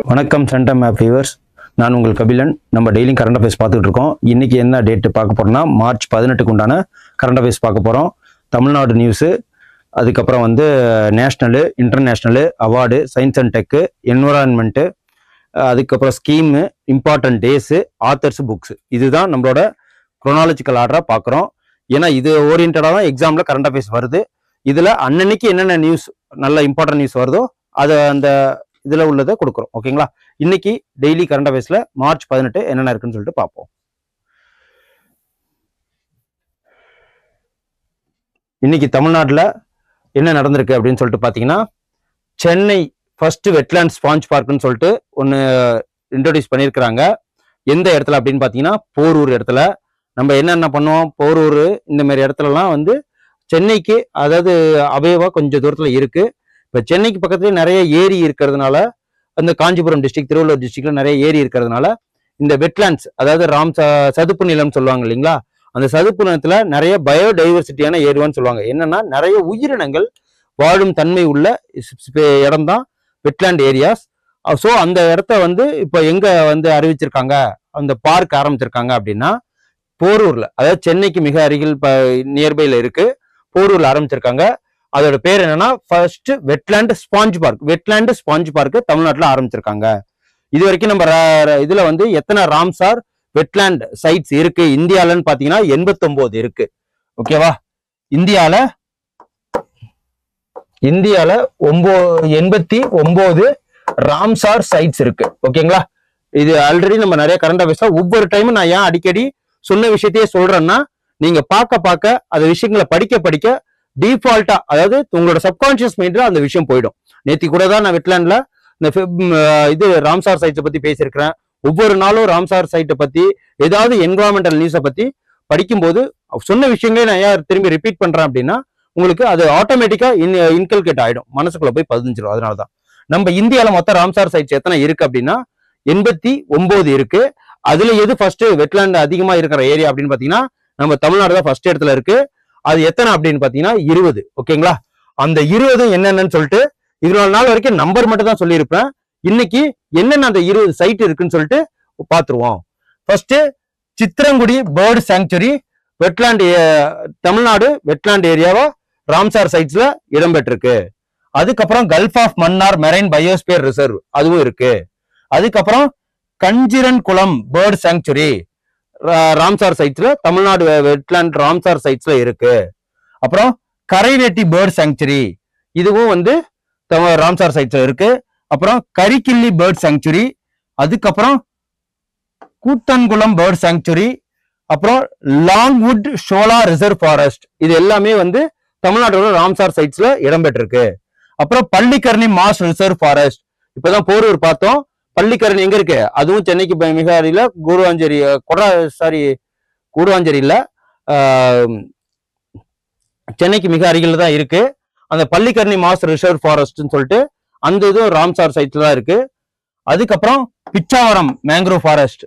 வணக்கம் centum map viewers, நான் உங்கள் கபிலன். நம்ம டெய்லி கரண்ட் அஃபேர்ஸ் பார்த்துட்டு இருக்கோம். இன்னைக்கு என்ன டேட்டு பார்க்க போறோம்னா மார்ச் 18க்கு உண்டான கரண்ட் அஃபேர்ஸ் பார்க்க போறோம். தமிழ்நாடு நியூஸு, அதுக்கப்புறம் national, international, award, science and tech, environment, அதுக்கப்புறம் scheme, important days, authors, books. இதுதான் நம்மளோட குரோனாலஜிக்கல் ஆர்டராக பார்க்குறோம். ஏன்னா இது ஓரியன்டாக தான் எக்ஸாமில் கரண்ட் அஃபேர்ஸ் வருது. இதில் அன்னன்னைக்கு என்னென்ன நியூஸ், நல்ல இம்பார்ட்டன்ட் நியூஸ் வருதோ அதை அந்த இதில் உள்ளதை கொடுக்குறோம். ஓகேங்களா? இன்னைக்கு டெய்லி கரண்ட் அஃபேர்ஸில் மார்ச் 18 என்னென்ன இருக்குன்னு சொல்லிட்டு பார்ப்போம். இன்னைக்கு தமிழ்நாட்டில் என்ன நடந்திருக்கு அப்படின்னு சொல்லிட்டு பார்த்தீங்கன்னா, சென்னை ஃபர்ஸ்ட் வெட்லேண்ட் ஸ்பாஞ்ச் பார்க்குன்னு சொல்லிட்டு ஒன்று இன்ட்ரோடியூஸ் பண்ணியிருக்கிறாங்க. எந்த இடத்துல அப்படின்னு பார்த்தீங்கன்னா, போரூர் இடத்துல. நம்ம என்னென்ன பண்ணுவோம், போரூர் இந்த மாதிரி இடத்துலலாம் சென்னைக்கு, அதாவது அவையவா கொஞ்சம் தூரத்தில் இருக்கு. இப்போ சென்னைக்கு பக்கத்துலேயே நிறைய ஏரி இருக்கிறதுனால, அந்த காஞ்சிபுரம் டிஸ்ட்ரிக்ட், திருவள்ளூர் டிஸ்ட்ரிக்ட்ல நிறைய ஏரி இருக்கிறதுனால இந்த வெட்லேண்ட்ஸ், அதாவது சதுப்பு நிலம் சொல்லுவாங்க இல்லைங்களா, அந்த சதுப்பு நிலத்துல நிறைய பயோடைவர்சிட்டியான ஏரியான்னு சொல்லுவாங்க. என்னன்னா நிறைய உயிரினங்கள் வாழும் தன்மை உள்ள இடம் தான் வெட்லேண்ட் ஏரியாஸ். ஸோ அந்த இடத்த இப்போ எங்க அறிவிச்சிருக்காங்க, அந்த பார்க் ஆரம்பிச்சிருக்காங்க அப்படின்னா போரூர்ல, அதாவது சென்னைக்கு மிக அருகில் நியர்பைல இருக்கு, போரூர்ல ஆரம்பிச்சிருக்காங்க. அதோட பேர் என்னன்னா first wetland sponge park. Wetland sponge park தமிழ்நாட்டில் ஆரம்பிச்சிருக்காங்க. இது வரைக்கும் நம்ம இதுல எத்தனை ராம்சார் வெட்லேண்ட் சைட்ஸ் இருக்கு இந்தியாலன்னு பாத்தீங்கன்னா 89 இருக்கு. ஓகேவா? இந்தியால 89 ராம்சார் சைட்ஸ் இருக்கு. ஓகேங்களா? இது ஆல்ரெடி நம்ம நிறைய கரண்ட் அஃபேர்ஸ் ஒவ்வொரு டைமும் நான் ஏன் அடிக்கடி சொன்ன விஷயத்தையே சொல்றேன்னா, நீங்க பார்க்க அந்த விஷயங்களை படிக்க டிஃபால்ட்டா, அதாவது உங்களோட சப்கான்சியஸ் மைண்ட்ல அந்த விஷயம் போயிடும். நேத்தி கூட தான் நான் வெட்லேண்ட்ல இந்த ராம்சார் சைட்ஸை பத்தி பேசியிருக்கிறேன். ஒவ்வொரு நாளும் ராம்சார் சைட்டை பத்தி, ஏதாவது என்விரான்மெண்டல் நியூஸை பத்தி படிக்கும்போது சொன்ன விஷயங்களே நான் ஏன் திரும்பி ரிப்பீட் பண்றேன் அப்படின்னா, உங்களுக்கு அது ஆட்டோமேட்டிக்கா இன்கல்கேட் ஆயிடும், மனசுக்குள்ள போய் பதிஞ்சிடும். அதனாலதான் நம்ம இந்தியாவில மொத்தம் ராம்சார் சைட்ஸ் எத்தனை இருக்கு அப்படின்னா 89 இருக்கு. அதுல எது ஃபர்ஸ்ட் வெட்லேண்ட் அதிகமா இருக்கிற ஏரியா அப்படின்னு பாத்தீங்கன்னா, நம்ம தமிழ்நாடு தான் ஃபர்ஸ்ட் இடத்துல இருக்கு. அது எத்தனை அப்படின்னு பாத்தீங்கன்னா 20. ஓகேங்களா? அந்த 20 என்னென்னு சொல்லிட்டு இவ்வளவு நாள் வரைக்கும் நம்பர் மட்டும் தான் சொல்லியிருப்பேன். இன்னைக்கு என்னென்ன அந்த 20 சைட் இருக்குன்னு சொல்லிட்டு பாத்துருவோம். First Chitrangudi bird sanctuary wetland, Tamil Nadu wetland ஏரியாவா ராம்சார் சைட்ஸ்ல இடம்பெற்றிருக்கு. அதுக்கப்புறம் gulf of Mannar marine biosphere reserve, அதுவும் இருக்கு. அதுக்கப்புறம் Kanjirankulam bird sanctuary Ramsar சைட்ஸ்ல, தமிழ்நாடு வெட்லேண்ட் ராம்சார் சைட்ஸ்ல இருக்கு. அப்புறம் கரைவேட்டி பேர்ட் சாங்சுரி, இதுவும் ராம்சார் சைட்ஸ்ல இருக்கு. அப்புறம் கரிக்கிள்ளி பேர்ட் சாங்சுரி, அதுக்கப்புறம் கூத்தன்குளம் பேர்ட் சாங்சுரி, அப்புறம் லாங்வுட் ஷோலா ரிசர்வ் ஃபாரஸ்ட், இது எல்லாமே தமிழ்நாட்டோட ராம்சார் சைட்ஸ்ல இடம்பெற்றிருக்கு. அப்புறம் பள்ளிக்கரணி மாஸ் ரிசர்வ் ஃபாரஸ்ட், இப்பதான் போரூர் பார்த்தோம். பள்ளிக்கரணி எங்க இருக்கு, அதுவும் சென்னைக்கு மிக அருகில கூடுவாஞ்சேரி, கூடுவாஞ்சேரி இல்ல, சென்னைக்கு மிக அருகில தான் இருக்கு. அந்த பள்ளிக்கரணி மாஸ் ரிசர்வ் ஃபாரஸ்ட்னு சொல்லிட்டு அந்த இதுவும் ராம்சார் சைட்ல தான் இருக்கு. அதுக்கப்புறம் பிச்சாவரம் மேங்க்ரோவ் ஃபாரஸ்ட்.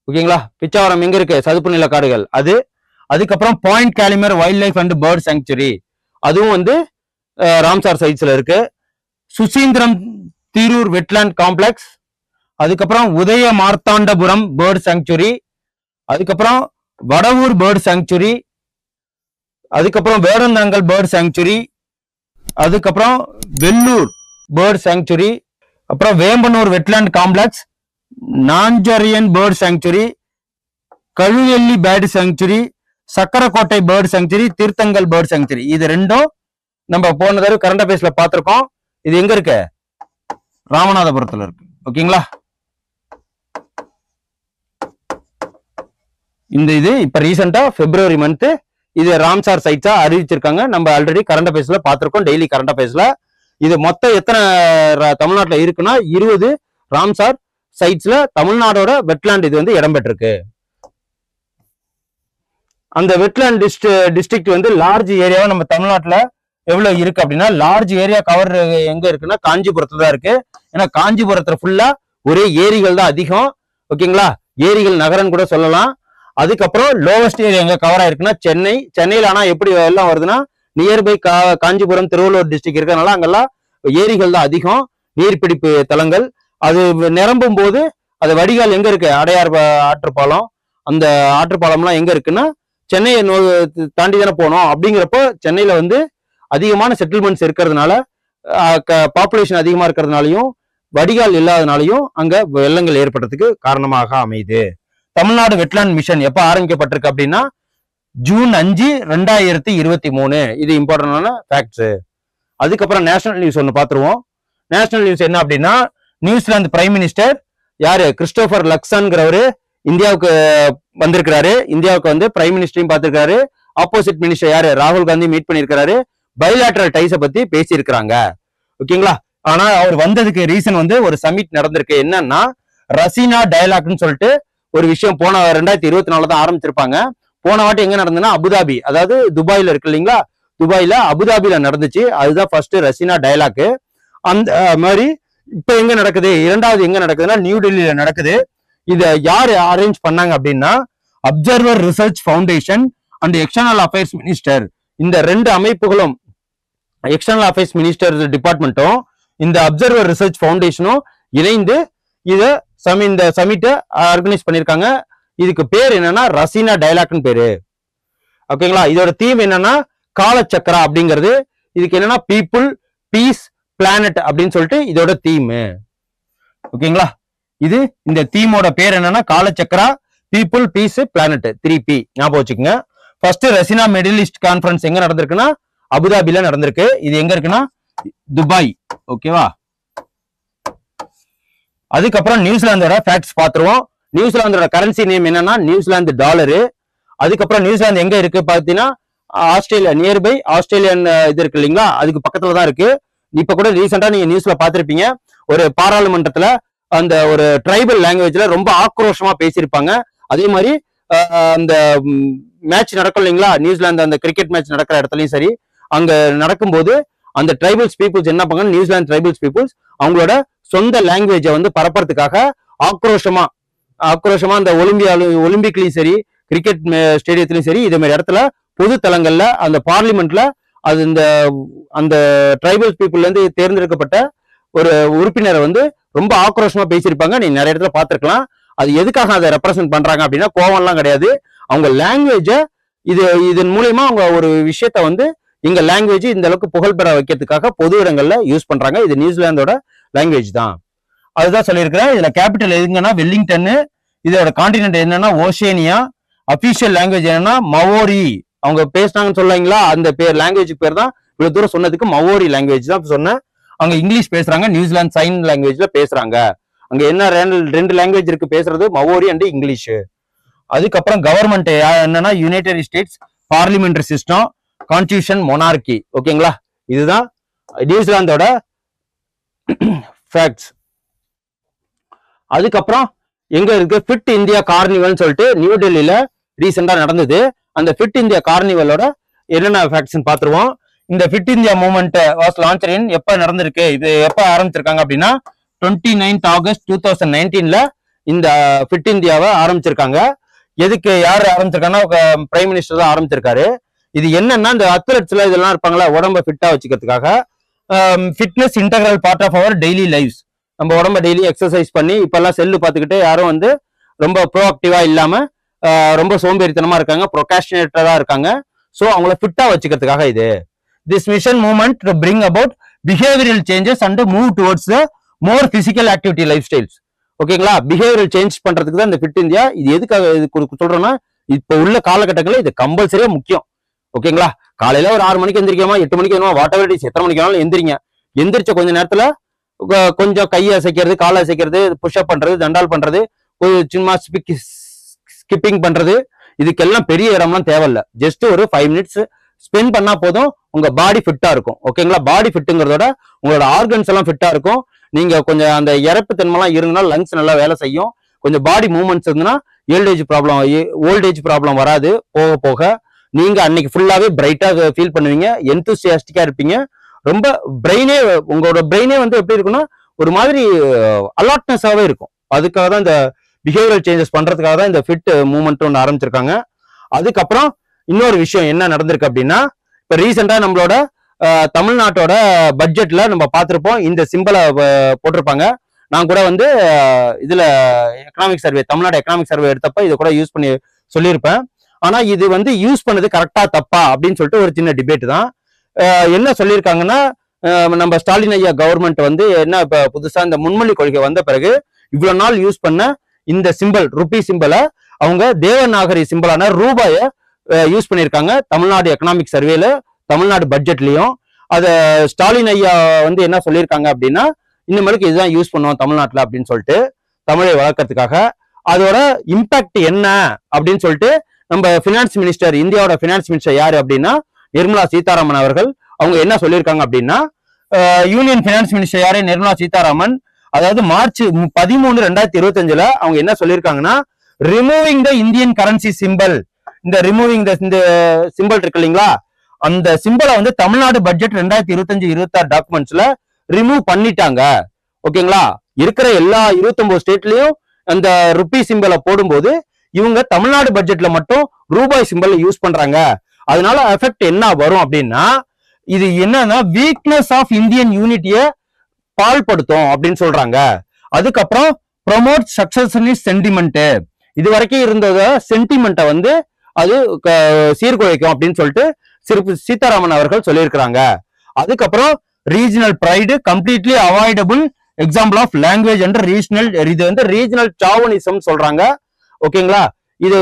ஓகேங்களா? பிச்சாவரம் எங்க இருக்கு, சதுப்பு நில காடுகள் அது. அதுக்கப்புறம் point Calimere wildlife and bird sanctuary, அதுவும் ராம்சார் சைட்ஸ்ல இருக்கு. சுசீந்திரம் தீரூர் வெட்லேண்ட் காம்ப்ளெக்ஸ், அதுக்கப்புறம் உதய மார்த்தாண்டபுரம் பேர்ட் சாங்சுரி, அதுக்கப்புறம் வடவூர் பேர்ட் சாங்சுரி, அதுக்கப்புறம் வேடந்தாங்கல் பேர்ட் சாங்சுரி, அதுக்கப்புறம் வெள்ளூர் பேர்ட் சாங்சுரி, அப்புறம் Vembanur wetland complex, Nanjarayan bird sanctuary, Kazhuveli bird sanctuary, Chakkarakottai bird sanctuary, Theerthangal bird sanctuary. இது ரெண்டும் நம்ம போன தடவை கரண்ட் அஃபேர்ஸ்ல பார்த்திருக்கோம். இது எங்க இருக்கு, ராமநாதபுரத்துல இருக்கு. ஓகேங்களா? இது இப்ப ரீசெண்டா பிப்ரவரி மந்த் இது ராம்சார் சைட்ஸா அறிவிச்சிருக்காங்க. நம்ம ஆல்ரெடி கரண்ட் அஃபேர்ஸ்ல பார்த்திருக்கோம், டெய்லி கரண்ட் அஃபேர்ஸ்ல. இது மொத்தம் எத்தனை தமிழ்நாட்டில் இருக்குன்னா 20 ராம்சார் சைட்ஸ்ல தமிழ்நாடோட வெட்லேண்ட் இது இடம்பெற்றிருக்கு. அந்த வெட்லேண்ட் டிஸ்ட்ரிக்ட் லார்ஜ் ஏரியாவா நம்ம தமிழ்நாட்டுல எவ்வளவு இருக்கு அப்படின்னா, லார்ஜ் ஏரியா கவர் எங்க இருக்குன்னா காஞ்சிபுரத்துல தான் இருக்கு. ஏன்னா காஞ்சிபுரத்துல ஃபுல்லா ஒரே ஏரிகள் தான் அதிகம். ஓகேங்களா? ஏரிகள் நகரன்னு கூட சொல்லலாம். அதுக்கப்புறம் லோவஸ்ட் ஏரியா எங்க கவர் ஆயிருக்குன்னா சென்னையில. ஆனா எப்படி எல்லாம் வருதுன்னா, நியர்பை காஞ்சிபுரம் திருவள்ளூர் டிஸ்ட்ரிக்ட் இருக்கிறதுனால அங்கெல்லாம் ஏரிகள் தான் அதிகம், நீர்பிடிப்பு தலங்கள். அது நிரம்பும் போது அது வடிகால் எங்க இருக்கு, அடையார் ஆற்றுப்பாலம், அந்த ஆற்றுப்பாலம்லாம் எங்க இருக்குன்னா சென்னையை தாண்டி தானே போனோம். அப்படிங்கிறப்போ சென்னையில வந்து அதிகமான செட்டில்மெண்ட்ஸ் இருக்கிறதுனால, பாப்புலேஷன் அதிகமா இருக்கிறதுனாலையும் வடிகால் இல்லாதனாலையும் அங்க வெள்ளங்கள் ஏற்படுறதுக்கு காரணமாக அமையுது. தமிழ்நாடு வெட்லாண்ட் மிஷன் எப்ப ஆரம்பிக்கப்பட்டிருக்கு அப்படின்னா ஜூன் 5, 2023. இது இம்பார்ட்டன்டான ஃபேக்ட்ஸ். அதுக்கப்புறம் நேஷனல் நியூஸ் ஒன்று பார்த்துருவோம். நேஷனல் நியூஸ் என்ன அப்படின்னா, நியூசிலாந்து பிரைம் மினிஸ்டர் யாரு, கிறிஸ்டோபர் லக்சன்ங்கிறவரு இந்தியாவுக்கு வந்திருக்கிறாரு. இந்தியாவுக்கு வந்து பிரைம் மினிஸ்டரையும் பார்த்திருக்காரு. ஆப்போசிட் மினிஸ்டர் யாரு, ராகுல் காந்தி மீட் பண்ணியிருக்கிறாரு. பைலாட்டரல் டைஸை பத்தி பேசியிருக்கிறாங்க. ஓகேங்களா. ஆனா அவர் வந்ததுக்கு ரீசன் வந்து ஒரு சமிட் நடந்திருக்கு. என்னன்னா ரசீனா டயலாக்னு சொல்லிட்டு ஒரு விஷயம் போன 2024 தான் ஆரம்பிச்சிருப்பாங்க. போன வாட்டி எங்க நடந்ததுன்னா அபுதாபி, அதாவது துபாயில இருக்கு இல்லைங்களா, துபாயில அபுதாபில நடந்துச்சு. அதுதான் ஃபர்ஸ்ட் ரசீனா டயலாக். அந்த மாதிரி இப்ப எங்க நடக்குது, இரண்டாவது எங்க நடக்குதுன்னா நியூ டெல்லியில நடக்குது. இத யாரு அரேஞ்ச் பண்ணாங்க அப்படின்னா observer research foundation and external affairs minister. இந்த ரெண்டு அமைப்புகளும், எக்ஸ்டர்னல் அஃபேர்ஸ் மினிஸ்டர் டிபார்ட்மெண்ட்டும் இந்த அப்சர்வர் ரிசர்ச் ஃபவுண்டேஷனும் இணைந்து இந்த சமிட்டை ஆர்கனைஸ் பண்ணிருக்காங்க. இதுக்கு பேர் என்னன்னா ரசீனா டயலாக்னு பேரு. ஓகேங்களா. இதோட தீம் என்னன்னா காலச்சக்கரா அப்படிங்கிறது. இதுக்கு என்னன்னா பீப்புள், பீஸ், பிளானட் அப்படின்னு சொல்லிட்டு இதோட தீம். ஓகேங்களா. இது இந்த தீமோட பேர் என்னன்னா காலச்சக்கரா, பீப்புள், பீஸ், பிளானட், 3P. ஞாபகம் வச்சுக்கோங்க. ஃபர்ஸ்ட் ரசீனா மிடில் ஈஸ்ட் கான்ஃபரன்ஸ் எங்க நடந்திருக்குன்னா அபுதாபில நடந்திருக்கு. இது எங்க இருக்குன்னா துபாய். ஓகேவா. அதுக்கப்புறம் நியூசிலாந்தோட ஃபேக்ட்ஸ் பார்த்துருவோம். நியூசிலாந்தோட கரன்சி நேம் என்னன்னா நியூசிலாந்து டாலரு. அதுக்கப்புறம் நியூசிலாந்து எங்க இருக்கு பாத்தீங்கன்னா ஆஸ்திரேலியா, நியர்பை ஆஸ்திரேலியன் இது இருக்கு இல்லைங்களா, அதுக்கு பக்கத்துல தான் இருக்கு. இப்ப கூட ரீசெண்டா நீங்க நியூஸ்ல பாத்திருப்பீங்க, ஒரு பாராளுமன்றத்துல அந்த ஒரு ட்ரைபல் லாங்குவேஜ்ல ரொம்ப ஆக்ரோஷமா பேசியிருப்பாங்க. அதே மாதிரி அந்த மேட்ச் நடக்கும் இல்லைங்களா, நியூசிலாந்து அந்த கிரிக்கெட் மேட்ச் நடக்கிற இடத்துலயும் சரி, அங்க நடக்கும்போது அந்த ட்ரைபல்ஸ் பீப்புள்ஸ் என்ன பண்ணாங்க, நியூசிலாந்து ட்ரைபல்ஸ் பீப்புள்ஸ் அவங்களோட சொந்த லாங்குவேஜை வந்து பரப்புறதுக்காக ஆக்ரோஷமா அந்த ஒலிம்பிக்லயும் சரி, கிரிக்கெட் ஸ்டேடியத்திலயும் சரி, இதே மாதிரி இடத்துல பொது தளங்கள்ல அந்த பார்லிமெண்ட்ல அது அந்த ட்ரைபல்ஸ் பீப்புள்ல இருந்து தேர்ந்தெடுக்கப்பட்ட ஒரு உறுப்பினரை வந்து ரொம்ப ஆக்ரோஷமா பேசியிருப்பாங்க. நீங்க நிறைய இடத்துல பார்த்திருக்கலாம். அது எதுக்காக அதை ரெப்ரசென்ட் பண்றாங்க அப்படின்னா கோவம்லாம் கிடையாது. அவங்க லாங்குவேஜ இதன் மூலியமா அவங்க ஒரு விஷயத்த வந்து எங்க லாங்குவேஜ் இந்த அளவுக்கு புகழ்பெற வைக்கிறதுக்காக பொது இடங்கள்ல யூஸ் பண்றாங்க. இது நியூசிலாந்தோட லாங்குவேஜ் தான். அதுதான் சொல்லியிருக்கிறேன். இதுல கேபிட்டல் எதுங்கன்னா வெல்லிங்டன். இதோட கான்டினென்ட் என்னன்னா ஓஷேனியா. அபிஷியல் லாங்குவேஜ் என்னன்னா மவோரி. அவங்க பேசினாங்கன்னு சொல்லுவாங்களா, அந்த பேர் லாங்குவேஜ் பேர் தான் இவ்வளவு தூரம் சொன்னதுக்கு மவோரி லாங்குவேஜ் தான் சொன்னேன். அங்க இங்கிலீஷ் பேசுறாங்க, நியூசிலாந்து சைன் லாங்குவேஜ்ல பேசுறாங்க. அங்க என்ன ரெண்டு லாங்குவேஜ் இருக்கு பேசுறது, மவோரி அண்ட் இங்கிலீஷ். அதுக்கப்புறம் கவர்மெண்ட் என்னன்னா United states parliamentary system, constitution, monarchy. ஓகேங்களா. இதுதான் நியூசிலாந்தோட ஃபேக்ட்ஸ். அதுக்கப்புறம் எங்க இருக்கு ஃபிட் இந்தியா கார்னிவல்னு சொல்லிட்டு நியூ டெல்லியில ரீசெண்டா நடந்தது. அந்த ஃபிட் இந்தியா கார்னிவலோட என்னென்ன ஃபேக்ட்ஸ் பார்த்துருவோம். இந்த fit India movement was launched in எப்ப நடந்திருக்கு, இது எப்ப ஆரம்பிச்சிருக்காங்க அப்படின்னா 29th August 2019 இந்த ஃபிட் இந்தியாவை ஆரம்பிச்சிருக்காங்க. எதுக்கு யார் ஆரம்பிச்சிருக்காங்கன்னா பிரைம் மினிஸ்டர் தான் ஆரம்பிச்சிருக்காரு. இது என்னன்னா இந்த அத்லெட்ஸ்ல இதெல்லாம் இருப்பாங்களா, உடம்ப ஃபிட்டா வச்சுக்கிறதுக்காக. Fitness integral part of our daily lifes. நம்ம உடம்ப டெய்லி எக்ஸசைஸ் பண்ணி இப்பெல்லாம் செல்லு பார்த்துக்கிட்டு யாரும் வந்து ரொம்ப ப்ரோஆக்டிவா இல்லாம ரொம்ப சோம்பேறித்தனமா இருக்காங்க, ப்ரொகாஸ்டினேட்டரா இருக்காங்க. ஸோ அவங்கள ஃபிட்டா வச்சுக்கிறதுக்காக இது. This mission movement to bring about behavioural changes and move towards the more physical activity life styles. ஓகேங்களா. பிஹேவியரல் சேஞ்ச் பண்றதுக்கு தான் இந்த ஃபிட் இந்தியா. இது எதுக்காக இது சொல்றோம்னா இப்போ உள்ள காலகட்டங்களில் இது கம்பல்சரியா முக்கியம். ஓகேங்களா. காலையில ஒரு 6 மணிக்கு எந்திரிக்கமா, 8 மணிக்கு வேணுமா, வாட் எவர் இட் இஸ், எத்தனை மணிக்கு வேணாலும் எந்திரிங்க. எந்திரிச்ச கொஞ்ச நேரத்துல கொஞ்சம் கையை அசைக்கிறது, காலை அசைக்கிறது, புஷ்அப் பண்றது, தண்டால் பண்றது, சும்மா ஸ்கிப்பிங் பண்றது, இதுக்கெல்லாம் பெரிய இடம்லாம் தேவையில்ல. ஜஸ்ட் ஒரு 5 minutes ஸ்பெண்ட் பண்ணா போதும், உங்க பாடி ஃபிட்டா இருக்கும். ஓகேங்களா. பாடி ஃபிட்டுங்கிறதோட உங்களோட ஆர்கன்ஸ் எல்லாம் ஃபிட்டா இருக்கும். நீங்க கொஞ்சம் அந்த இறப்பு தன்மைலாம் இருந்தா லங்ஸ் நல்லா வேலை செய்யும். கொஞ்சம் பாடி மூவ்மெண்ட்ஸ் இருந்ததுன்னா ஓல்டேஜ் ப்ராப்ளம் வராது. போக போக நீங்க அன்னைக்கு ஃபுல்லாவே பிரைட்டா ஃபீல் பண்ணுவீங்க, எந்தூசியாஸ்டிக்கா இருப்பீங்க. ரொம்ப உங்களோட பிரெயினே வந்து எப்படி இருக்குன்னா ஒரு மாதிரி அலாட்னஸாவே இருக்கும். அதுக்காக தான் இந்த பிஹேவியரல் சேஞ்சஸ் பண்றதுக்காக தான் இந்த ஃபிட் மூவ்மெண்ட் ஒன்று ஆரம்பிச்சிருக்காங்க. அதுக்கப்புறம் இன்னொரு விஷயம் என்ன நடந்திருக்கு அப்படின்னா, இப்ப ரீசெண்டா நம்மளோட தமிழ்நாட்டோட பட்ஜெட்ல நம்ம பார்த்திருப்போம், இந்த சிம்பிளை போட்டிருப்பாங்க. நான் கூட வந்து இதுல economic survey, Tamil Nadu economic survey எடுத்தப்ப இதை கூட யூஸ் பண்ணி சொல்லியிருப்பேன். ஆனா இது வந்து யூஸ் பண்ணது கரெக்டா தப்பா அப்படின்னு சொல்லிட்டு ஒரு சின்ன டிபேட் தான். என்ன சொல்லியிருக்காங்கன்னா, நம்ம ஸ்டாலின் ஐயா கவர்மெண்ட் வந்து என்ன இப்ப புதுசா இந்த முன்மொழி கொள்கை வந்த பிறகு இவ்வளவு நாள் யூஸ் பண்ண இந்த சிம்பிள் ருபி சிம்பிளை அவங்க தேவநாகரி சிம்பிளான ரூபாயை யூஸ் பண்ணியிருக்காங்க தமிழ்நாடு எக்கனாமிக் சர்வேல, தமிழ்நாடு பட்ஜெட்லயும். அத ஸ்டாலின் ஐயா வந்து என்ன சொல்லியிருக்காங்க அப்படின்னா, இனிமேலுக்கு இதுதான் யூஸ் பண்ணுவோம் தமிழ்நாட்டுல அப்படின்னு சொல்லிட்டு தமிழை வளர்க்கறதுக்காக. அதோட இம்பாக்ட் என்ன அப்படின்னு சொல்லிட்டு நம்ம பினான்ஸ் மினிஸ்டர், இந்தியாவோட பினான்ஸ் மினிஸ்டர் யாரு அப்படின்னா நிர்மலா சீதாராமன் அவர்கள். அவங்க என்ன சொல்லியிருக்காங்க அப்படின்னா, யூனியன் பினான்ஸ் மினிஸ்டர் யாரு, நிர்மலா சீதாராமன். அதாவது மார்ச் 13, 2025 அவங்க என்ன சொல்லியிருக்காங்கன்னா, removing the Indian currency simple, இந்த ரிமூவிங் இந்த சிம்பிள் இருக்கு இல்லைங்களா, அந்த சிம்பிளை வந்து தமிழ்நாடு பட்ஜெட் 2025-26 டாக்குமெண்ட்ஸ்ல ரிமூவ் பண்ணிட்டாங்க. ஓகேங்களா, இருக்கிற எல்லா 29 ஸ்டேட்லயும் அந்த ருபி சிம்பிளை போடும்போது இவங்க தமிழ்நாடு பட்ஜெட்ல மட்டும் ரூபாய் சிம்பிள் யூஸ் பண்றாங்க. அதனால எஃபெக்ட் என்ன வரும் அப்படின்னா, இது என்னன்னா வீக்னஸ் ஆஃப் இந்தியன் யூனிட்டியை பால்படுத்தும் அப்படின்னு சொல்றாங்க. அதுக்கப்புறம் ப்ரொமோட் சக்சஷனிஸ்ட் சென்டிமெண்ட், இது வரைக்கும் இருந்தத சென்டிமெண்ட்டை வந்து அது சீர்குலைக்கும் அப்படின்னு சொல்லிட்டு சீதாராமன் அவர்கள் சொல்லியிருக்கிறாங்க. அதுக்கப்புறம் regional pride completely avoidable example of language and regional, இது வந்து ரீஜனல் சாவனிசம் சொல்றாங்க. ஓகேங்களா, இது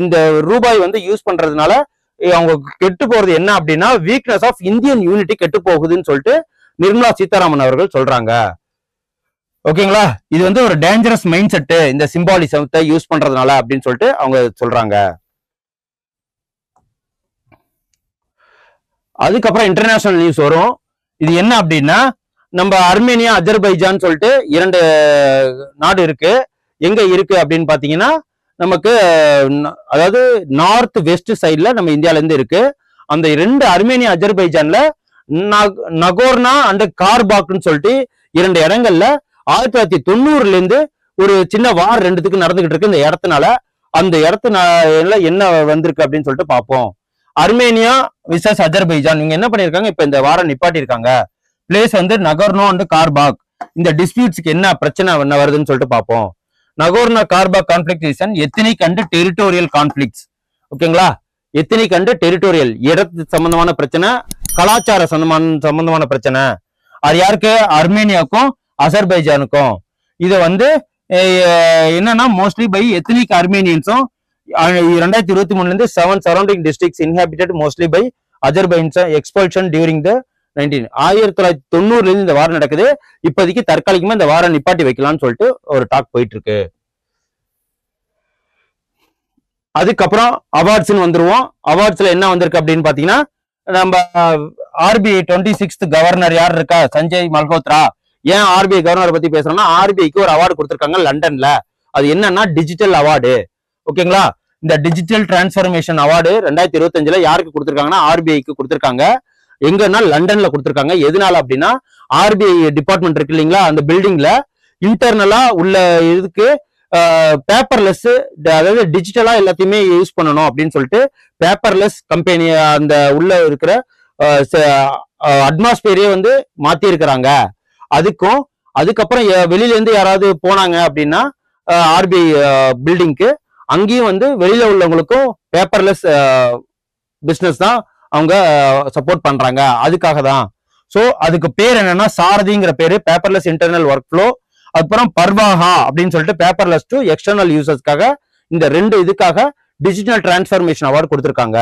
இந்த ரூபாய் வந்து யூஸ் பண்றதுனால அவங்க கெட்டு போறது என்ன அப்படின்னா, வீக்னஸ் ஆஃப் இந்தியன் யூனிட்டி கெட்டு போகுதுன்னு சொல்லிட்டு நிர்மலா சீதாராமன் அவர்கள் சொல்றாங்க. ஓகேங்களா, இது வந்து ஒரு டேஞ்சரஸ் மைண்ட் செட் இந்த சிம்பாலிசத்தை யூஸ் பண்றதுனால அப்படின்னு சொல்லிட்டு அவங்க சொல்றாங்க. அதுக்கப்புறம் இன்டர்நேஷனல் நியூஸ் வரும். இது என்ன அப்படின்னா, நம்ம அர்மேனியா, அஜர்பைஜான் சொல்லிட்டு 2 நாடு இருக்கு. எங்க இருக்கு அப்படின்னு பாத்தீங்கன்னா, நமக்கு அதாவது நார்த் வெஸ்ட் சைட்ல நம்ம இந்தியால இருந்து இருக்கு. அந்த 2 அர்மேனியா அஜர்பைஜான்ல நகோர்னா அண்ட் கார்பாக்னு சொல்லிட்டு 2 இடங்கள்ல 1990 இருந்து ஒரு சின்ன வார் 2த்துக்கு நடந்துகிட்டு இருக்கு. இந்த இடத்துனால அந்த இடத்துல என்ன வந்திருக்கு அப்படின்னு சொல்லிட்டு பார்ப்போம். அர்மேனியா விசஸ் அஜர்பைஜான் இவங்க என்ன பண்ணிருக்காங்க, இப்ப இந்த வாரம் நிப்பாட்டி இருக்காங்க. பிளேஸ் வந்து நகோர்னோ அண்ட் கார்பாக். இந்த டிஸ்பியூட்ஸ்க்கு என்ன பிரச்சனை என்ன வருதுன்னு சொல்லிட்டு பார்ப்போம். Nagorno Karabakh conflict is an ethnic and territorial conflicts. ஓகேங்களா, எத்னிக் அண்ட் டெரிட்டோரியல், இடத்து சம்பந்தமான பிரச்சனை, கலாச்சார சம்பந்தமான பிரச்சனை. அது யாருக்கு, அர்மேனியாவுக்கும் அசர்பைஜானுக்கும். இதை வந்து என்னன்னா மோஸ்ட்லி பை எத்னிக் அர்மேனியன்ஸும் 2023 7 surrounding districts inhabited mostly by Azerbaijan expulsion during the 1990 இந்த வாரம் நடக்குது. இப்போதைக்கு தற்காலிகமா இந்த வாரம் நிப்பாட்டி வைக்கலாம்னு சொல்லிட்டு ஒரு டாக் போயிட்டு இருக்கு. அதுக்கப்புறம் அவார்ட்ஸ்ன்னு வந்துருவோம். அவார்ட்ஸ்ல என்ன வந்திருக்கு அப்படின்னு பாத்தீங்கன்னா, நம்ம RBI 26th கவர்னர் யார் இருக்கா, சஞ்சய் மல்ஹோத்ரா. ஏன் RBI கவர்னர் பத்தி பேசுறோம்னா, RBIக்கு ஒரு அவார்டு கொடுத்திருக்காங்க லண்டன்ல. அது என்னன்னா டிஜிட்டல் அவார்டு. ஓகேங்களா, இந்த டிஜிட்டல் டிரான்ஸ்ஃபர்மேஷன் அவார்டு 2025 யாருக்கு கொடுத்திருக்காங்கன்னா RBIக்கு கொடுத்திருக்காங்க. எங்கன்னா லண்டன்ல கொடுத்திருக்காங்க. எதனால அப்படின்னா, RBI டிபார்ட்மெண்ட் இருக்கு இல்லைங்களா, அந்த பில்டிங்ல இன்டர்னலா உள்ள இதுக்கு பேப்பர்லெஸ், அதாவது டிஜிட்டலா எல்லாத்தையுமே யூஸ் பண்ணணும் அப்படின்னு சொல்லிட்டு பேப்பர்லெஸ் கம்பெனி அந்த உள்ள இருக்கிற அட்மாஸ்பியரே வந்து மாத்தி இருக்கிறாங்க. அதுக்கப்புறம் வெளியில இருந்து யாராவது போனாங்க அப்படின்னா RBI பில்டிங்க்கு, அங்கேயும் வந்து வெளியில உள்ளவங்களுக்கும் பேப்பர்லெஸ் பிசினஸ் தான் அவங்க சப்போர்ட் பண்றாங்க. அதுக்காக தான். ஸோ அதுக்கு பேர் என்னன்னா சாரதிங்கிற பேரு, பேப்பர்லெஸ் இன்டர்னல் ஒர்க் ஃப்ளோ. அப்புறம் பர்வாஹா அப்படின்னு சொல்லிட்டு பேப்பர்லெஸ் டு எக்ஸ்டர்னல் யூசர்ஸ்க்காக இந்த 2 இதுக்காக டிஜிட்டல் டிரான்ஸ்ஃபர்மேஷன் அவார்டு கொடுத்திருக்காங்க.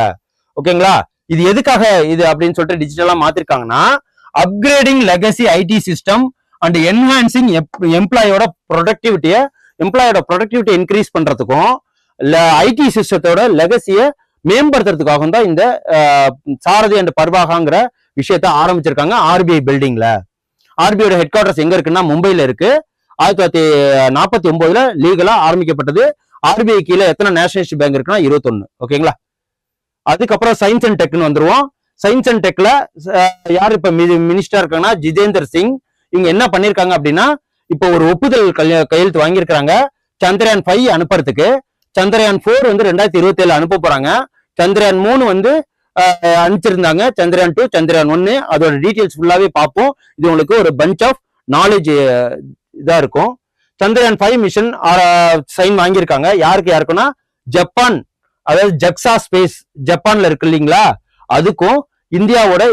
ஓகேங்களா, இது எதுக்காக இது அப்படின்னு சொல்லிட்டு டிஜிட்டலா மாத்திருக்காங்கன்னா, upgrading legacy IT system and enhancing எம்ப்ளாயோட ப்ரொடக்டிவிட்டியை இன்க்ரீஸ் பண்றதுக்கும் ஐடி சிஸ்டத்தோட லெகசியை மேம்படுத்துறதுக்காகவும் தான் இந்த சாரதி அண்ட் பர்வாகாங்கிற விஷயத்த ஆரம்பிச்சிருக்காங்க RBI பில்டிங்ல. RBIயோட ஹெட் குவார்டர்ஸ் எங்க இருக்குன்னா மும்பைல இருக்கு. 1949 லீகலா ஆரம்பிக்கப்பட்டது. RBI கீழே எத்தனை நேஷனலிஸ்ட் பேங்க் இருக்குன்னா 21. ஓகேங்களா, அதுக்கப்புறம் சயின்ஸ் அண்ட் டெக்னு வந்துருவோம். சயின்ஸ் அண்ட் டெக்ல யார் இப்ப மினிஸ்டர் இருக்காங்கன்னா ஜிதேந்தர் சிங். இவங்க என்ன பண்ணிருக்காங்க அப்படின்னா, இப்போ ஒரு ஒப்புதல் கையெழுத்து வாங்கியிருக்கிறாங்க சந்திரயான் 5 அனுப்புறதுக்கு. சந்திரயான் 4 வந்து 2027 அனுப்ப போறாங்க. சந்திரயான் 3 வந்து அனுப்பிச்சிருந்தாங்க. சந்திரயான் 2, சந்திரயான் 1 அதோட டீடைல்ஸ் ஃபுல்லாவே பார்ப்போம். இது உங்களுக்கு ஒரு பஞ்ச் ஆஃப் நாலேஜ் இதா இருக்கும். சந்திரயான் 5 மிஷன் சைன் வாங்கியிருக்காங்க. யாருக்குன்னா ஜப்பான், அதாவது ஜக்ஸா ஸ்பேஸ் ஜப்பான்ல இருக்கு இல்லைங்களா, அதுக்கும் இந்தியாவோட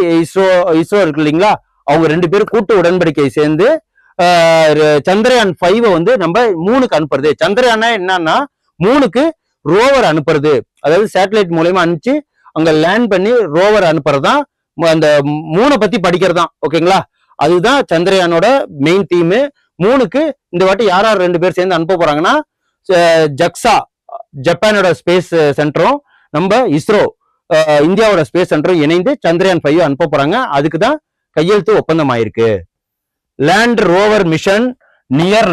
இஸ்ரோ இருக்கு இல்லைங்களா, அவங்க 2 பேரும் கூட்டு உடன்படிக்கை சேர்ந்து சந்திரயான் 5 வந்து நம்ம 3க்கு அனுப்புறது. சந்திரயானா என்னன்னா 3க்கு ரோவர் அனுப்புறது, அதாவது சேட்டலைட் மூலயமா அனுப்பிச்சு அங்க லேண்ட் பண்ணி ரோவர் அனுப்புறதுதான், அந்த 3 பத்தி படிக்கிறது தான். ஓகேங்களா, அதுதான் சந்திரயானோட மெயின் தீம். 3க்கு இந்த வாட்டி யார் 2 பேர் சேர்ந்து அனுப்ப போறாங்கன்னா ஜக்ஸா ஜப்பானோட ஸ்பேஸ் சென்டரும் நம்ம இஸ்ரோ இந்தியாவோட ஸ்பேஸ் சென்டரும் இணைந்து சந்திரயான் 5 அனுப்ப போறாங்க. அதுக்குதான் கையெழுத்து ஒப்பந்தம் ஆயிருக்கு. Land rover mission near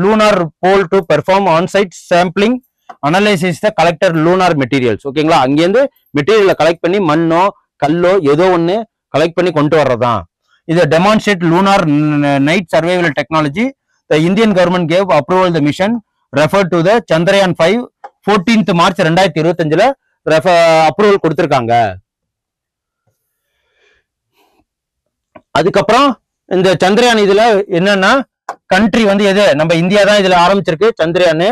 lunar pole to perform onsite sampling analysis the collector lunar materials. ஓகேங்களா, அங்கேருந்து மெட்டீரியலை கலெக்ட் பண்ணி மண்ணோ கல்லோ ஏதோ ஒண்ணு கலெக்ட் பண்ணி கொண்டு வர்றதான். இது demonstrate lunar night survival technology. The Indian government gave approval the mission refer to the Chandrayaan 5 14th March 2025ல அப்ரூவல் கொடுத்திருக்காங்க. அதுக்கப்புறம் இந்த சந்திரயான் இதுல என்னன்னா கண்ட்ரி வந்து எது, நம்ம இந்தியா தான் இதுல ஆரம்பிச்சிருக்கு. சந்திரயான்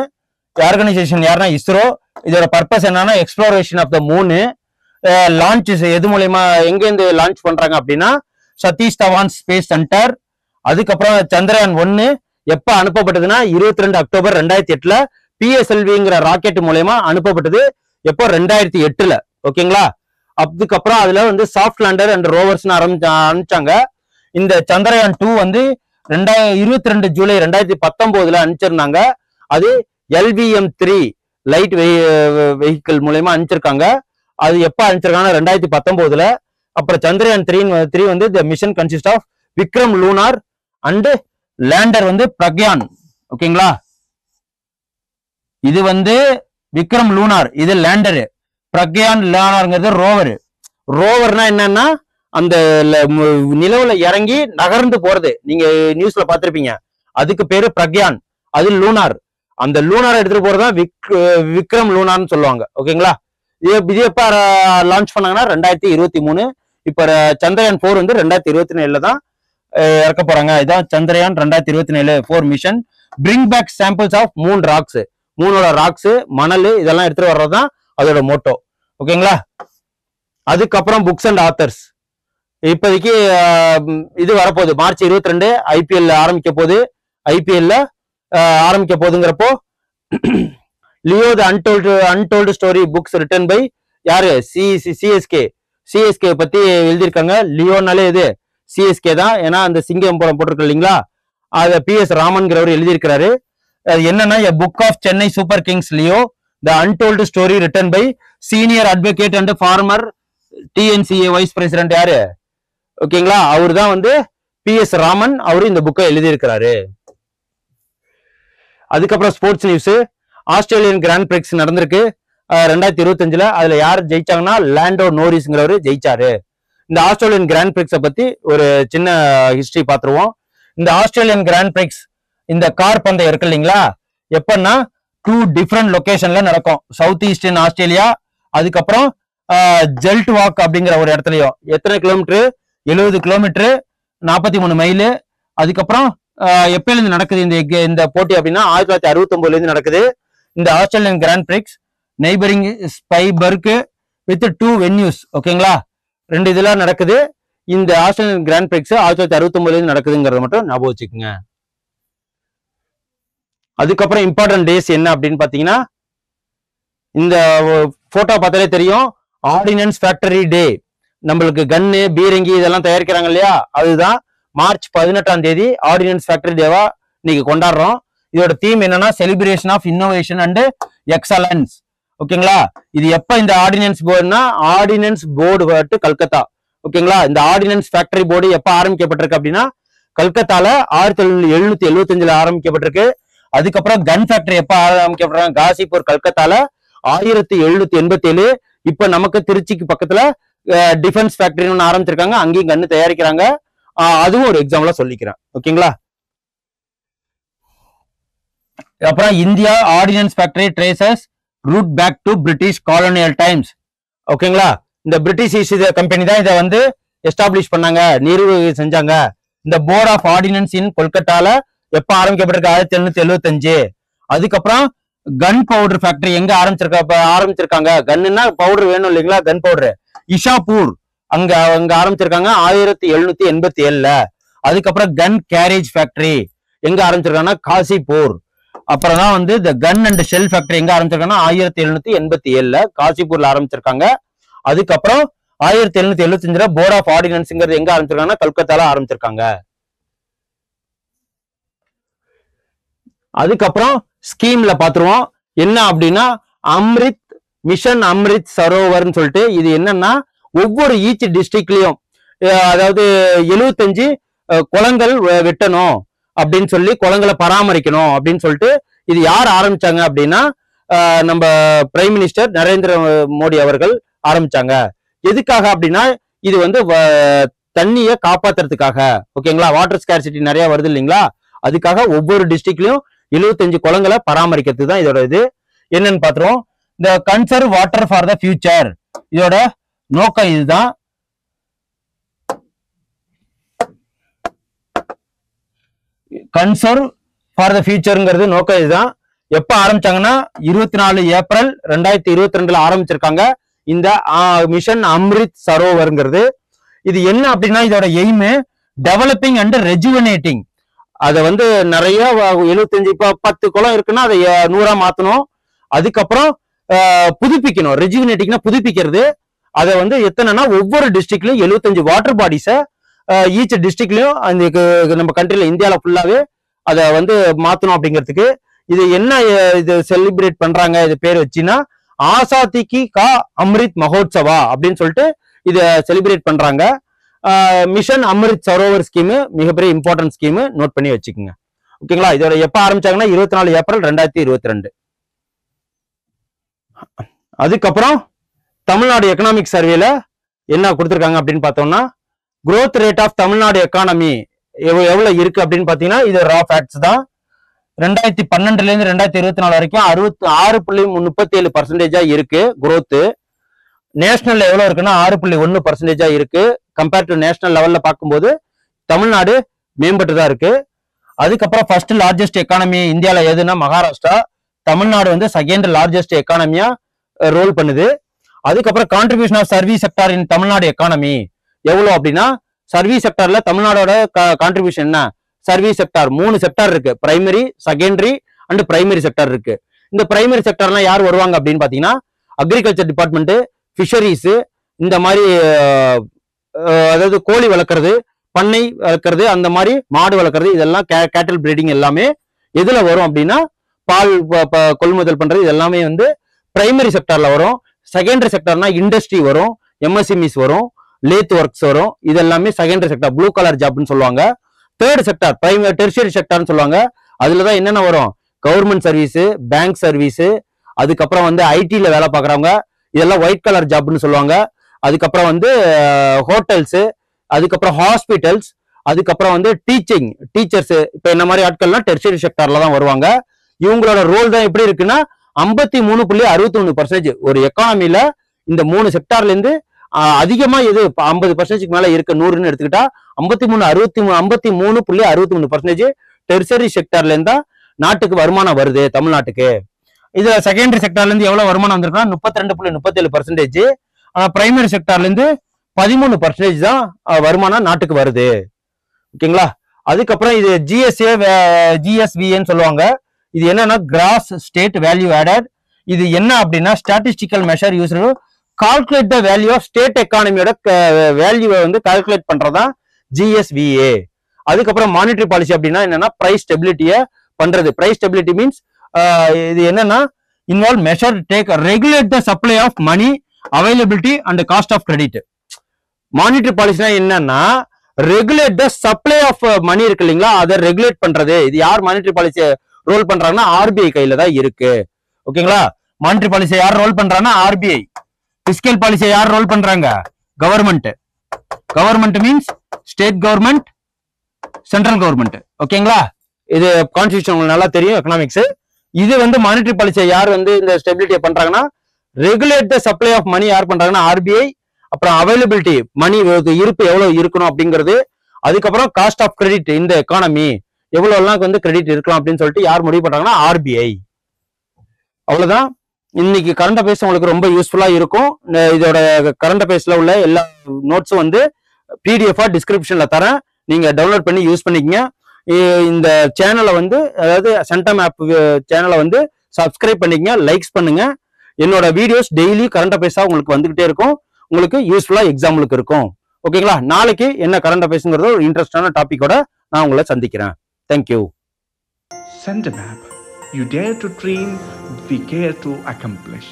ஆர்கனைசேஷன் யாருன்னா இஸ்ரோ. இதோட பர்பஸ் என்னன்னா exploration of the moon. Launch எது மூலயமா எங்க இருந்து லான்ச் பண்றாங்க அப்படின்னா சதீஷ் தவான் ஸ்பேஸ் சென்டர். அதுக்கப்புறம் சந்திரயான் 1 எப்ப அனுப்பப்பட்டதுன்னா 22 அக்டோபர் 2008ல PSLVங்கிற ராக்கெட் மூலயமா அனுப்பப்பட்டது. எப்போ 2008ல. ஓகேங்களா, அதுக்கப்புறம் அதுல வந்து சாஃப்ட் லேண்டர் அண்ட் ரோவர்ஸ் அனுப்பிச்சாங்க. இந்த சந்திரயான் 2 வந்து 22 ஜூலை 2019ல அனுப்பிச்சிருந்தாங்க. அது LVM-3 லைட் வெஹிக்கிள் மூலயமா அனுப்பிச்சிருக்காங்க. அது எப்ப அனுப்பிச்சிருக்காங்க 2019ல. அப்புறம் சந்திரயான் 3 வந்து the mission consist of Vikram lunar and lander வந்து பிரக்யான். ஓகேங்களா, இது வந்து விக்ரம் லூனார், இது லேண்டரு. பிரக்யான் லேனார்ங்கிறது ரோவர். ரோவர்னா என்னன்னா அந்த நிலவுல இறங்கி நகர்ந்து போறது. நீங்க நியூஸ்ல பாத்திருப்பீங்க, அதுக்கு பேரு பிரக்யான். அது லூனார். அந்த லூனார் எடுத்துட்டு போறதுதான் விக்ரம் லூனார்னு சொல்லுவாங்க. ஓகேங்களா, இது எப்ப லான்ச் பண்ணாங்கன்னா 2023. இப்ப சந்திரயான் 4 வந்து 2027ல தான் இறக்க போறாங்க. இதான் Chandrayaan 2027 4 mission. Bring back samples of moon rocks. மூணோட ராக்ஸ், மணல் இதெல்லாம் எடுத்துட்டு வர்றதுதான் அதோட மோட்டோ. ஓகேங்களா, அதுக்கப்புறம் புக்ஸ் அண்ட் ஆத்தர்ஸ். இப்போதைக்கு இது வரப்போகுது மார்ச் 22 IPL ஆரம்பிக்க போகுது. ஐபிஎல்ல ஆரம்பிக்க போகுதுங்கிறப்போ Leo the untold story books written by யாரு, சிஎஸ்கே பத்தி எழுதியிருக்காங்க. லியோனாலே இது சிஎஸ்கே தான், ஏன்னா அந்த சிங்கம் படம் போட்டிருக்கு இல்லைங்களா, அத PS ராமன்கிறவர் எழுதியிருக்கிறாரு. என்னன்னா book of Chennai Super Kings Leo the untold story written by senior advocate and former TNCA vice president யாரு, ஓகேங்களா, அவரு தான் வந்து PS ராமன். அவரு இந்த புக்கை எழுதியிருக்கிறாரு. அதுக்கப்புறம் sports news. Australian grand Prix நடந்திருக்கு 2025ல. அதுல யார் ஜெயிச்சாங்கன்னா லாண்டோ நோரிஸ்ங்கிறவரு ஜெயிச்சாரு. இந்த ஆஸ்திரேலியன் கிராண்ட் பிரிக்ஸை பத்தி ஒரு சின்ன ஹிஸ்டரி பாத்துருவோம். இந்த ஆஸ்திரேலியன் கிராண்ட் பிரிக்ஸ் இந்த கார் பந்தயம் இருக்கு இல்லைங்களா, எப்பன்னா 2 டிஃப்ரெண்ட் லொகேஷன்ல நடக்கும். சவுத் ஈஸ்டர்ன் ஆஸ்திரேலியா, அதுக்கப்புறம் ஜெல்ட் வாக் அப்படிங்கிற ஒரு இடத்துலயும். எத்தனை கிலோமீட்டர், 70 கிலோமீட்டர், 43 மைல். அதுக்கப்புறம் எப்பல இருந்து நடக்குது இந்த போட்டி அப்படின்னா 1969ல இருந்து நடக்குது. இந்த Australian grand prix neighbouring Spielberg with 2 venues. ஓகேங்களா, 2 இதெல்லாம் நடக்குது. இந்த ஆஸ்திரேலியன் கிராண்ட் பிரிக்ஸ் 1969ல இருந்து நடக்குதுங்கிறத மட்டும் ஞாபகம் வச்சுக்கோங்க. அதுக்கப்புறம் இம்பார்ட்டன்ட் டேஸ் என்ன அப்படின்னு பாத்தீங்கன்னா, இந்த போட்டோ பார்த்தாலே தெரியும், ஆர்டினன்ஸ் ஃபேக்டரி டே. நம்மளுக்கு கன்னு பீரங்கி இதெல்லாம் தயாரிக்கிறாங்க இல்லையா, அதுதான் மார்ச் 18ஆம் தேதி ஆர்டினன்ஸ் ஃபேக்டரி டேவா இன்னைக்கு கொண்டாடுறோம். இதோட தீம் என்னன்னா celebration of innovation and excellence. ஓகேங்களா, இது எப்ப இந்த ஆர்டினன்ஸ் போர்டுனா ஆர்டினன்ஸ் போர்டு கல்கத்தா. ஓகேங்களா, இந்த ஆர்டினன்ஸ் ஃபேக்டரி போர்டு எப்ப ஆரம்பிக்கப்பட்டிருக்கு அப்படின்னா கல்கத்தால 1775ல ஆரம்பிக்கப்பட்டிருக்கு. அதுக்கப்புறம் கன் ஃபேக்டரி எப்ப ஆரம்பிக்கப்படுறாங்க, காசிப்பூர் கல்கத்தால 1787. இப்ப நமக்கு திருச்சிக்கு பக்கத்துல டிஃபென்ஸ் ஃபேக்டரின்னு ஒன்று ஆரம்பிச்சிருக்காங்க, அங்கேயும் கன்னு தயாரிக்கிறாங்க. அதுவும் ஒரு எக்ஸாம்பிளா சொல்லிக்கிறேன். ஓகேங்களா, அப்புறம் India ordnance factory traces root back to British colonial times. ஓகேங்களா, இந்த பிரிட்டிஷ் ஈஸ்ட் கம்பெனி தான் இதை வந்து எஸ்டாப்ளிஷ் பண்ணாங்க, நிறுவ செஞ்சாங்க. இந்த போர்ட் ஆஃப் ஆர்டினன்ஸ் இன் கொல்கத்தால எப்ப ஆரம்பிக்கப்பட்டிருக்கு 1775. அதுக்கப்புறம் கன் பவுடர் ஃபேக்டரி எங்க ஆரம்பிச்சிருக்காங்க கன்னுன்னா பவுடர் வேணும் இல்லைங்களா, கன் பவுடர் இஷாப்பூர் அங்க ஆரம்பிச்சிருக்காங்க 1787ல. அதுக்கப்புறம் கன் கேரேஜ் ஃபேக்டரி எங்க ஆரம்பிச்சிருக்காங்கன்னா காசிப்பூர். அப்புறம் தான் வந்து இந்த கன் அண்ட் ஷெல் ஃபேக்டரி எங்க ஆரம்பிச்சிருக்காங்கன்னா 1787ல காசிப்பூர்ல ஆரம்பிச்சிருக்காங்க. அதுக்கப்புறம் 1775ல போர்ட் ஆஃப் ஆர்டினன்ஸ்ங்கிறது எங்க ஆரம்பிச்சிருக்காங்கன்னா கல்கத்தால ஆரம்பிச்சிருக்காங்க. அதுக்கப்புறம் ஸ்கீம்ல பாத்துருவோம் என்ன அப்படின்னா அம்ரித் மிஷன் அம்ரித் சரோவர்னு சொல்லிட்டு இது என்னன்னா ஒவ்வொரு ஈச் டிஸ்ட்ரிக்ட்லயும் அதாவது 75 குளங்கள் வெட்டணும் அப்படின்னு சொல்லி குளங்களை பராமரிக்கணும் அப்படின்னு சொல்லிட்டு இது யார் ஆரம்பிச்சாங்க அப்படின்னா நம்ம பிரைம் மினிஸ்டர் நரேந்திர மோடி அவர்கள் ஆரம்பிச்சாங்க. எதுக்காக அப்படின்னா இது வந்து தண்ணியை காப்பாத்துறதுக்காக. ஓகேங்களா, வாட்டர் ஸ்கேர்சிட்டி நிறைய வருது இல்லைங்களா, அதுக்காக ஒவ்வொரு டிஸ்ட்ரிக்ட்லயும் 75 குளங்களை பராமரிக்கிறதுக்கு தான் இதோட இது. என்னன்னு பாத்துருவோம். இந்த conserve water for the future இதோட நோக்கம் இதுதான். கன்சர்வ் ஃபார் த ஃபியூச்சர்ங்கிறது நோக்கம் இதுதான். எப்ப ஆரம்பிச்சாங்கன்னா 24 ஏப்ரல் 2022ல ஆரம்பிச்சிருக்காங்க இந்த மிஷன் அம்ரித் சரோவர்ங்கிறது. இது என்ன அப்படின்னா இதோட எய்ம் டெவலப்பிங் அண்ட் ரெஜுவனேட்டிங். அதை வந்து நிறைய 75 இப்ப 10 குளம் இருக்குன்னா அதை 100ஆ மாத்தணும். அதுக்கப்புறம் புதுப்பிக்கணும். ரெஜுவனேட்டிங்னா புதுப்பிக்கிறது. அதை வந்து எத்தனைன்னா ஒவ்வொரு டிஸ்ட்ரிக்ட்லயும் 75 வாட்டர் பாடிஸை ஈச் டிஸ்ட்ரிக்ட்லயும் அந்த நம்ம கண்ட்ரில இந்தியாவில ஃபுல்லாவே அதை வந்து மாத்தணும் அப்படிங்கிறதுக்கு இது என்ன இது செலிப்ரேட் பண்றாங்க. இது பேர் வச்சுன்னா ஆசாதி கி கா அம்ரித் மகோத்சவா அப்படின்னு சொல்லிட்டு இதை செலிப்ரேட் பண்றாங்க. மிஷன் அம்ரித் சரோவர் ஸ்கீம் மிகப்பெரிய இம்பார்ட்டன்ட் ஸ்கீம், நோட் பண்ணி வச்சுக்கோங்க. ஓகேங்களா, இதோட எப்ப ஆரம்பிச்சாங்கன்னா 24 ஏப்ரல் 2022. அதுக்கப்புறம் தமிழ்நாடு எக்கனாமிக் சர்வேல என்ன கொடுத்துருக்காங்க அப்படின்னு பார்த்தோம்னா growth rate of Tamil Nadu economy எவ்வளவு இருக்கு அப்படின்னு பாத்தீங்கன்னா இது ரா ஃபேக்ட்ஸ் தான். 2012ல இருந்து 2024 வரைக்கும் 66.37% இருக்கு growth. நேஷனல்ல எவ்வளவு இருக்குன்னா 6.1% இருக்கு. கம்பேர் டு நேஷனல் லெவல்ல பார்க்கும்போது தமிழ்நாடு மேம்பட்டு தான் இருக்கு. அதுக்கப்புறம் ஃபர்ஸ்ட் லார்ஜஸ்ட் எக்கானமி இந்தியாவில எதுனா மகாராஷ்டிரா. தமிழ்நாடு வந்து செகண்ட் லார்ஜஸ்ட் எக்கானமியா ரோல் பண்ணுது. அதுக்கப்புறம் contribution of service sector in Tamil Nadu economy எவ்வளவு அப்படின்னா சர்வீஸ் செக்டார்ல தமிழ்நாடோட கான்ட்ரிபியூஷன் என்ன, சர்வீஸ் செக்டார் 3 செக்டார் இருக்கு, primary secondary and primary sector இருக்கு. இந்த பிரைமரி செக்டார்லாம் யார் வருவாங்க அப்படின்னு பாத்தீங்கன்னா அக்ரிகல்ச்சர் டிபார்ட்மெண்ட், ஃபிஷரிஸ், இந்த மாதிரி அதாவது கோழி வளர்க்கறது, பண்ணை வளர்க்கறது, அந்த மாதிரி மாடு வளர்க்கறது, இதெல்லாம் கேட்டல் பிரீடிங் எல்லாமே எதுல வரும் அப்படின்னா பால் கொள்முதல் பண்றது இது எல்லாமே வந்து பிரைமரி செக்டார்ல வரும். செகண்டரி செக்டார்னா இண்டஸ்ட்ரி வரும், எம்எஸ்எம்இஸ் வரும், லேத் ஒர்க்ஸ் வரும். இது எல்லாமே செகண்டரி செக்டார், ப்ளூ கலர் ஜாப்னு சொல்லுவாங்க. தேர்ட் செக்டார் பிரைமரி டெர்ஷியரி செக்டார்னு சொல்லுவாங்க. அதுலதான் என்னென்ன வரும், கவர்மெண்ட் சர்வீஸ், பேங்க் சர்வீஸ், அதுக்கப்புறம் வந்து ஐடில வேலை பார்க்குறவங்க, இதெல்லாம் ஒயிட் கலர் ஜாப்னு சொல்லுவாங்க. அதுக்கப்புறம் வந்து ஹோட்டல்ஸ், அதுக்கப்புறம் ஹாஸ்பிட்டல்ஸ், அதுக்கப்புறம் வந்து டீச்சர்ஸ், இப்ப என்ன மாதிரி ஆட்கள்லாம் டெர்ஷியரி செக்டார்ல தான் வருவாங்க. இவங்களோட ரோல் தான் எப்படி இருக்குன்னா 53.61%. ஒரு எக்கானமில இந்த 3 செக்டார்ல இருந்து அதிகமா எது 50% மேல இருக்கு 100ன்னு எடுத்துக்கிட்டா 53.63% டெர்ஷரி செக்டார்ல இருந்தா நாட்டுக்கு வருமானம் வருது தமிழ்நாட்டுக்கு. இதுல செகண்டரி செக்டார்ல இருந்து எவ்வளவு வருமானம் வந்திருக்கா 32.37%. ஆனா பிரைமரி செக்டார்ல இருந்து 13% தான் வருமானம் நாட்டுக்கு வருது. ஓகேங்களா, அதுக்கப்புறம் இது ஜிஎஸ்வின்னு சொல்லுவாங்க. இது என்னன்னா கிராஸ் ஸ்டேட் வேல்யூ ஆடட். இது என்ன அப்படின்னா statistical measure use calculate the value of state எக்கானமியோட வேல்யூவை வந்து கால்குலேட் பண்றதா ஜிஎஸ்விஏ. அதுக்கப்புறம் மானிட்டரி பாலிசி அப்படின்னா என்னன்னா பிரைஸ் ஸ்டெபிலிட்டியை பண்றது. பிரைஸ் ஸ்டெபிலிட்டி மீன்ஸ் இது என்னன்னா involve measure take regulate the supply of money availability and cost of credit. Monetary பாலிசினா என்னன்னா regulate the supply of money இருக்கு இல்லைங்களா, அதை ரெகுலேட் பண்றது. இது யார் மானிட்டரி பாலிசியை ரோல் பண்றாங்கன்னா ஆர்பிஐ கையில தான் இருக்கு. ஓகேங்களா, மானிட்டரி பாலிசியை யார் ரோல் பண்றாங்கன்னா ஆர்பிஐ. பிஸ்கல் பாலிசியை யார் ரோல் பண்றாங்க, government. Government means state government, central government. ஓகேங்களா, இது கான்ஸ்டிடியூஷன் உங்களுக்கு நல்லா தெரியும் எக்கனாமிக்ஸ். இது வந்து மானிட்டரி பாலிசியை யார் வந்து இந்த ஸ்டெபிலிட்டியை பண்றாங்கன்னா regulate the supply of money யார் பண்றாங்கன்னா ஆர்பிஐ. அப்புறம் அவைலபிலிட்டி மணி இருப்பு எவ்வளவு இருக்கணும் அப்படிங்கிறது. அதுக்கப்புறம் காஸ்ட் ஆஃப் கிரெடிட் இந்த எக்கானமி எவ்வளவுலாம் வந்து கிரெடிட் இருக்கலாம் அப்படின்னு சொல்லிட்டு யார் முடிவு பண்றாங்கன்னா ஆர்பிஐ. அவ்வளவுதான். இன்னைக்கு கரண்ட் அஃபேர்ஸ் உங்களுக்கு ரொம்ப யூஸ்ஃபுல்லா இருக்கும். இதோட கரண்ட் அஃபேர்ஸ்ல உள்ள எல்லா நோட்ஸும் வந்து பிடிஎஃபா டிஸ்கிரிப்ஷன்ல தரேன், நீங்க டவுன்லோட் பண்ணி யூஸ் பண்ணிக்கங்க. இந்த சேனலை வந்து அதாவது சென்டம் ஆப் சேனலை வந்து சப்ஸ்கிரைப் பண்ணிக்கங்க, லைக்ஸ் பண்ணுங்க. என்னோட வீடியோஸ் டெய்லி கரண்ட் அஃபேர்ஸா உங்களுக்கு வந்துகிட்டே இருக்கும், உங்களுக்கு யூஸ்ஃபுல்லா எக்ஸாம்பிளுக்கு இருக்கும். ஓகேங்களா? நாளைக்கு என்ன கரண்ட் அஃபேர்ஸ்ங்கிறது ஒரு இன்ட்ரெஸ்டான டாபிக்கோட நான் உங்களை சந்திக்கிறேன். Thank you. Send a map. You dare to dream, we care to accomplish.